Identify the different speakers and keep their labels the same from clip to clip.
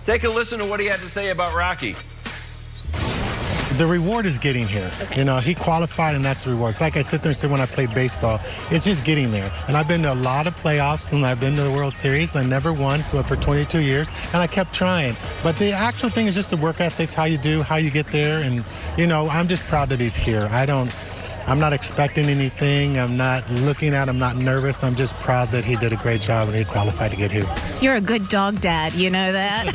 Speaker 1: Take a listen to what he had to say about Rocky.
Speaker 2: The reward is getting here.
Speaker 3: Okay.
Speaker 2: You know, he qualified, and that's the reward. It's like I sit there and say when I play baseball, it's just getting there. And I've been to a lot of playoffs, and I've been to the World Series. I never won for 22 years, and I kept trying. But the actual thing is just the work ethics, how you do, how you get there. And, you know, I'm just proud that he's here. I'm not expecting anything. I'm not looking at him, not nervous. I'm just proud that he did a great job and he qualified to get here.
Speaker 3: You're a good dog dad, you know that?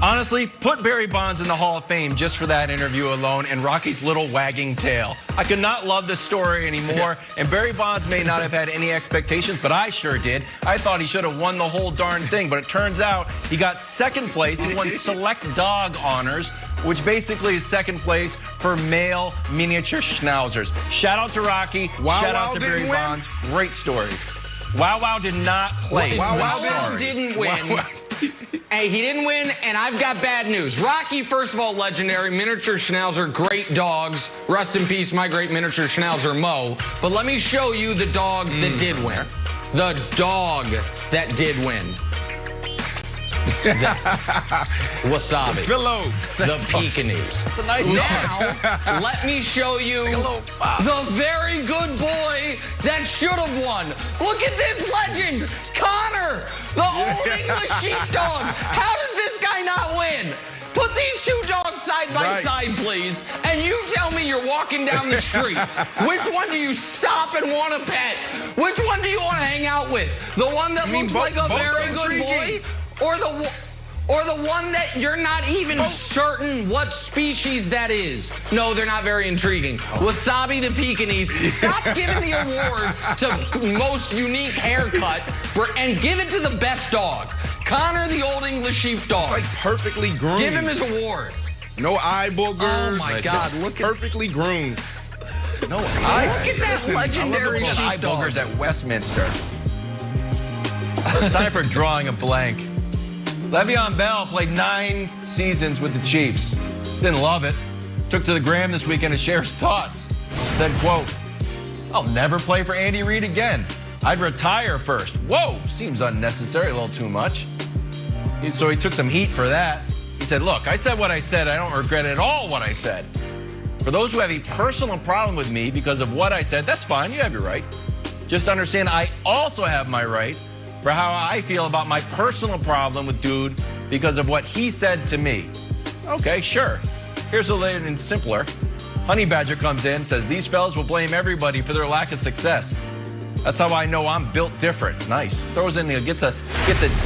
Speaker 1: Honestly, put Barry Bonds in the Hall of Fame just for that interview alone and Rocky's little wagging tail. I could not love this story anymore, and Barry Bonds may not have had any expectations, but I sure did. I thought he should have won the whole darn thing, but it turns out he got second place. He won Select Dog Honors, which basically is second place for male miniature schnauzers. Shout out to Rocky. Shout out to Barry Bonds. Great story. Wow Wow did not play.
Speaker 4: Wow Wow didn't win. Hey, he didn't win, and I've got bad news. Rocky, first of all, legendary, miniature schnauzer, great dogs. Rest in peace, my great miniature schnauzer, Mo. But let me show you the dog that did win. The dog that did win. Wasabi. The Pekingese.
Speaker 1: It's a nice
Speaker 4: Now, let me show you the very good boy that should have won. Look at this legend, Connor, the old English sheepdog. How does this guy not win? Put these two dogs side by side, please, and you tell me you're walking down the street. Which one do you stop and want to pet? Which one do you want to hang out with? The one that looks like a very good boy? Or the one that you're not even certain what species that is? No, they're not very intriguing. Wasabi the Pekingese. Stop giving the award to most unique haircut and give it to the best dog. Connor the old English sheepdog.
Speaker 5: It's like perfectly groomed.
Speaker 4: Give him his award.
Speaker 5: No eye boogers.
Speaker 4: Oh my God!
Speaker 5: Look perfectly groomed.
Speaker 1: No,
Speaker 4: look at that legendary sheepdog.
Speaker 1: eye boogers at Westminster. Time for drawing a blank. Le'Veon Bell played 9 seasons with the Chiefs. Didn't love it. Took to the gram this weekend to share his thoughts. Said, quote, "I'll never play for Andy Reid again. I'd retire first." Whoa, seems unnecessary, a little too much. So he took some heat for that. He said, "Look, I said what I said. I don't regret at all what I said. For those who have a personal problem with me because of what I said, that's fine. You have your right. Just understand I also have my right for how I feel about my personal problem with dude because of what he said to me." Okay, sure. Here's a little and simpler. Honey Badger comes in, says these fellas will blame everybody for their lack of success. That's how I know I'm built different. Nice. Throws in, gets a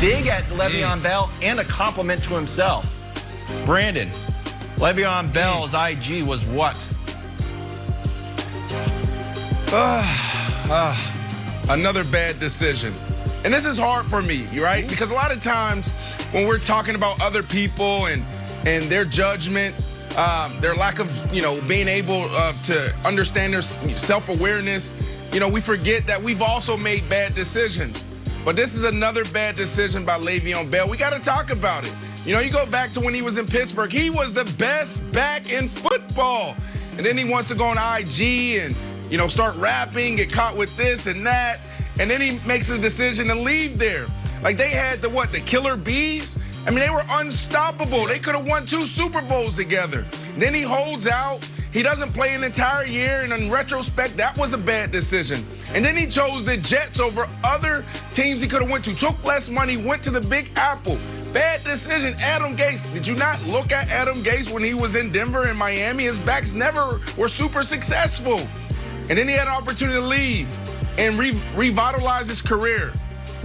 Speaker 1: dig at Le'Veon Bell and a compliment to himself. Brandon, Le'Veon Bell's IG was what?
Speaker 5: Another bad decision. And this is hard for me, right? Because a lot of times when we're talking about other people and their judgment, their lack of, being able to understand their self-awareness, we forget that we've also made bad decisions. But this is another bad decision by Le'Veon Bell. We got to talk about it. You go back to when he was in Pittsburgh. He was the best back in football. And then he wants to go on IG and, start rapping, get caught with this and that. And then he makes his decision to leave there. Like they had the Killer Bees? I mean, they were unstoppable. They could have won 2 Super Bowls together. Then he holds out. He doesn't play an entire year. And in retrospect, that was a bad decision. And then he chose the Jets over other teams he could have went to. Took less money, went to the Big Apple. Bad decision. Adam Gase. Did you not look at Adam Gase when he was in Denver and Miami? His backs never were super successful. And then he had an opportunity to leave and revitalize his career.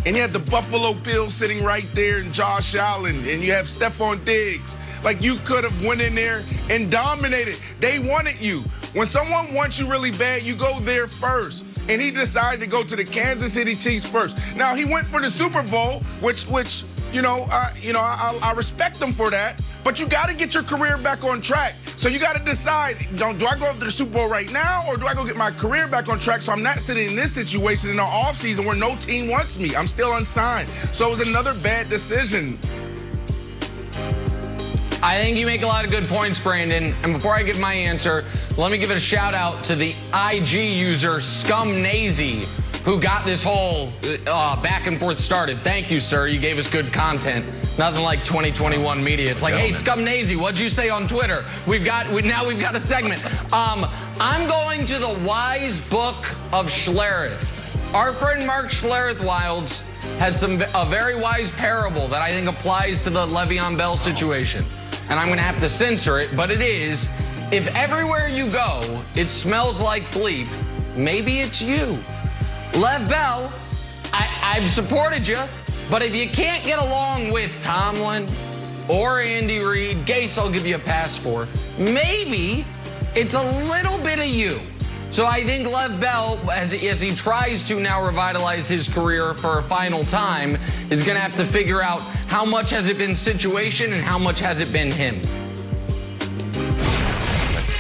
Speaker 5: And you had the Buffalo Bills sitting right there and Josh Allen, and you have Stephon Diggs. Like, you could have went in there and dominated. They wanted you. When someone wants you really bad, you go there first. And he decided to go to the Kansas City Chiefs first. Now, he went for the Super Bowl, which I respect him for that. But you got to get your career back on track. So you got to decide, do I go after the Super Bowl right now, or do I go get my career back on track so I'm not sitting in this situation in the offseason where no team wants me? I'm still unsigned. So it was another bad decision.
Speaker 4: I think you make a lot of good points, Brandon. And before I give my answer, let me give it a shout out to the IG user Scumnazy, who got this whole back and forth started. Thank you, sir. You gave us good content. Nothing like 2021 media. It's like, hey, Scumnazy, what'd you say on Twitter? Now we've got a segment. I'm going to the Wise Book of Schlereth. Our friend Mark Schlereth Wilds has a very wise parable that I think applies to the Le'Veon Bell situation. And I'm going to have to censor it, but it is, if everywhere you go, it smells like bleep, maybe it's you. Lev Bell, I've supported you, but if you can't get along with Tomlin or Andy Reid, Gase I'll give you a pass for. Maybe it's a little bit of you. So I think Lev Bell, as he tries to now revitalize his career for a final time, is going to have to figure out how much has it been situation and how much has it been him.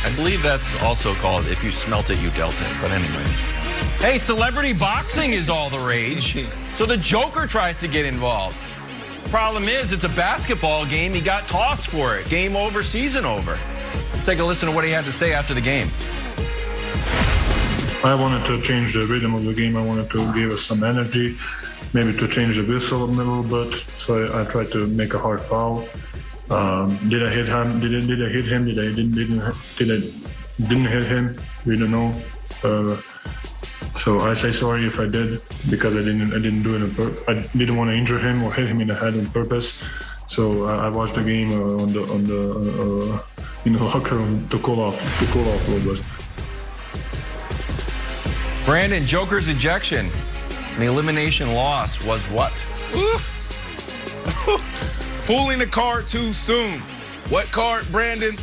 Speaker 1: I believe that's also called if you smelt it, you dealt it. But anyways. Hey, celebrity boxing is all the rage. So the Joker tries to get involved. Problem is, it's a basketball game. He got tossed for it. Game over, season over. Take a listen to what he had to say after the game.
Speaker 6: I wanted to change the rhythm of the game. I wanted to give us some energy, maybe to change the whistle a little bit. So I tried to make a hard foul. Did I hit him? Did I hit him? Did I didn't hit him? We don't know. So I say sorry if I did, because I didn't do it. I didn't want to injure him or hit him in the head on purpose. So I watched the game in the locker room to cool off a little bit.
Speaker 1: Brandon, Joker's ejection and the elimination loss was what?
Speaker 5: Pulling the card too soon. What card, Brandon?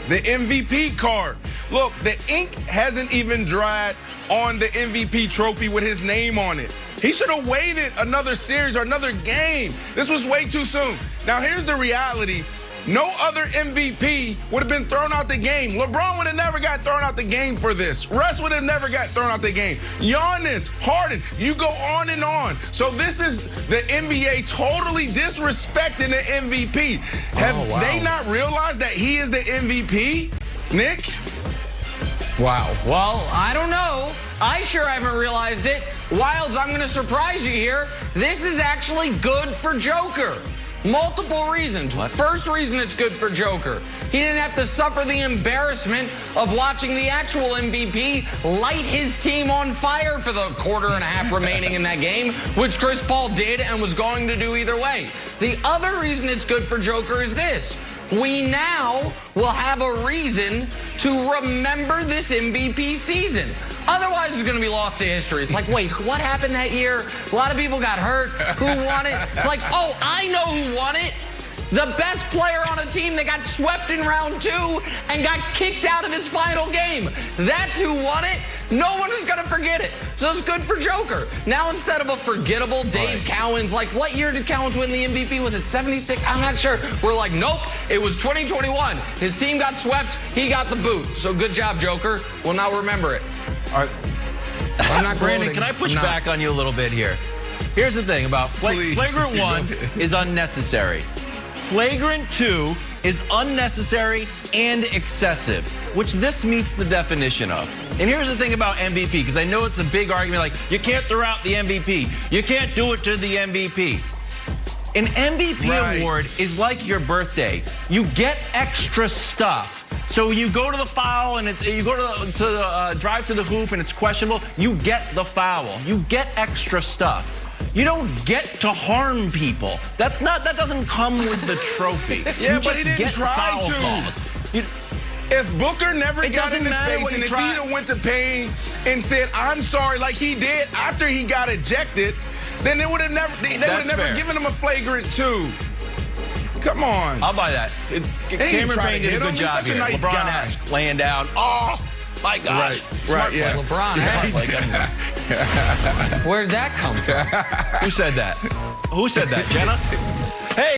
Speaker 5: The MVP card. Look, the ink hasn't even dried on the MVP trophy with his name on it. He should have waited another series or another game. This was way too soon. Now, here's the reality. No other MVP would have been thrown out the game. LeBron would have never got thrown out the game for this. Russ would have never got thrown out the game. Giannis, Harden, you go on and on. So this is the NBA totally disrespecting the MVP. Have they not realized that he is the MVP? Nick?
Speaker 4: Wow. Well, I don't know. I sure haven't realized it. Wilds, I'm going to surprise you here. This is actually good for Joker. Multiple reasons. First reason it's good for Joker. He didn't have to suffer the embarrassment of watching the actual MVP light his team on fire for the quarter and a half remaining in that game, which Chris Paul did and was going to do either way. The other reason it's good for Joker is this. We now will have a reason to remember this MVP season. Otherwise, it's going to be lost to history. It's like, wait, what happened that year? A lot of people got hurt. Who won it? It's like, oh, I know who won it. The best player on a team that got swept in round 2 and got kicked out of his final game. That's who won it. No one is going to forget it. So it's good for Joker. Now, instead of a forgettable Dave Cowens, like, what year did Cowens win the MVP? Was it 76? I'm not sure. We're like, nope, it was 2021. His team got swept. He got the boot. So good job, Joker. We'll now remember it.
Speaker 1: All right.
Speaker 4: I'm not
Speaker 1: Brandon,
Speaker 4: quoting.
Speaker 1: can I push back on you a little bit here? Here's the thing about flagrant 1 is unnecessary. Flagrant 2 is unnecessary and excessive, which this meets the definition of. And here's the thing about MVP, because I know it's a big argument, like, you can't throw out the MVP. You can't do it to the MVP. An MVP award is like your birthday. You get extra stuff. So you go to the foul and you go to the drive to the hoop and it's questionable. You get the foul. You get extra stuff. You don't get to harm people. That doesn't come with the trophy.
Speaker 5: Yeah,
Speaker 1: but he didn't try to.
Speaker 5: If Booker never got in his face and if he went to pain and said, I'm sorry, like he did after he got ejected, then they would have never given him a flagrant 2. Come on.
Speaker 1: I'll buy that. Cameron Payne did a good job here.
Speaker 5: Nice
Speaker 1: LeBron
Speaker 5: guy.
Speaker 1: has laying down. Oh, my gosh.
Speaker 5: Right, yeah.
Speaker 4: LeBron has. Where'd that come from?
Speaker 1: Who said that? Who said that, Jenna?